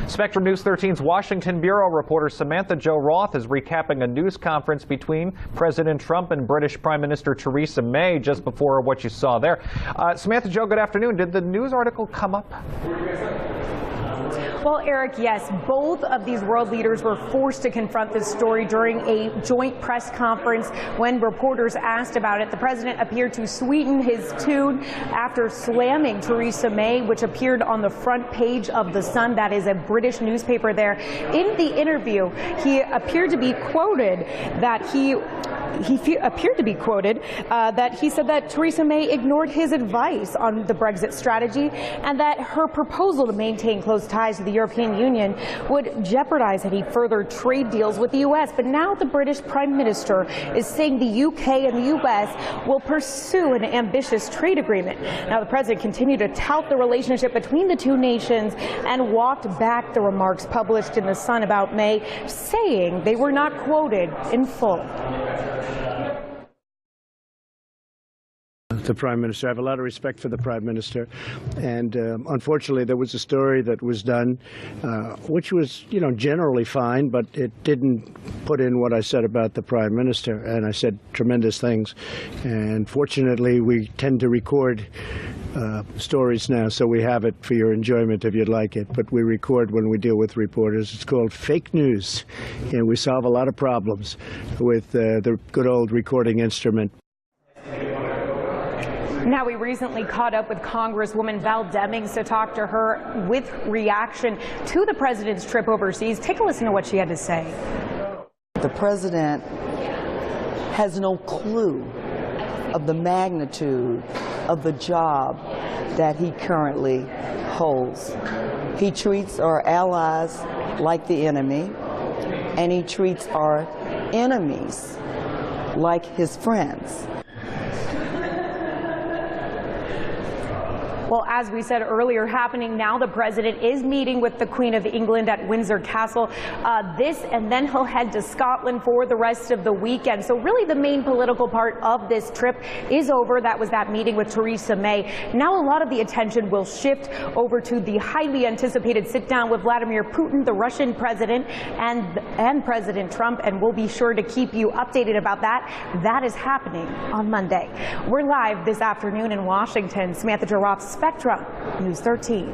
Spectrum News 13's Washington Bureau reporter Samantha-Jo is recapping a news conference between President Trump and British Prime Minister Theresa May just before what you saw there. Samantha-Jo, good afternoon. Did the news article come up? Well, Eric, yes, both of these world leaders were forced to confront this story during a joint press conference. When reporters asked about it, the president appeared to sweeten his tune after slamming Theresa May, which appeared on the front page of The Sun. That is a British newspaper there. In the interview, he appeared to be quoted that he said that Theresa May ignored his advice on the Brexit strategy and that her proposal to maintain close ties to the European Union would jeopardize any further trade deals with the U.S. But now the British Prime Minister is saying the U.K. and the U.S. will pursue an ambitious trade agreement. Now, the president continued to tout the relationship between the two nations and walked back the remarks published in The Sun about May, saying they were not quoted in full. The Prime Minister. I have a lot of respect for the Prime Minister, and unfortunately there was a story that was done which was, generally fine, but it didn't put in what I said about the Prime Minister, and I said tremendous things. And fortunately we tend to record stories now, so we have it for your enjoyment if you'd like it, but we record when we deal with reporters. It's called fake news, and we solve a lot of problems with the good old recording instrument. Now, we recently caught up with Congresswoman Val Demings to talk to her with reaction to the president's trip overseas. Take a listen to what she had to say. The president has no clue of the magnitude of the job that he currently holds. He treats our allies like the enemy, and he treats our enemies like his friends. Well, as we said earlier, happening now, the president is meeting with the Queen of England at Windsor Castle. And then he'll head to Scotland for the rest of the weekend. So really the main political part of this trip is over. That was that meeting with Theresa May. Now a lot of the attention will shift over to the highly anticipated sit-down with Vladimir Putin, the Russian president, and President Trump, and we'll be sure to keep you updated about that. That is happening on Monday. We're live this afternoon in Washington. Samantha-Jo, Spectrum News 13.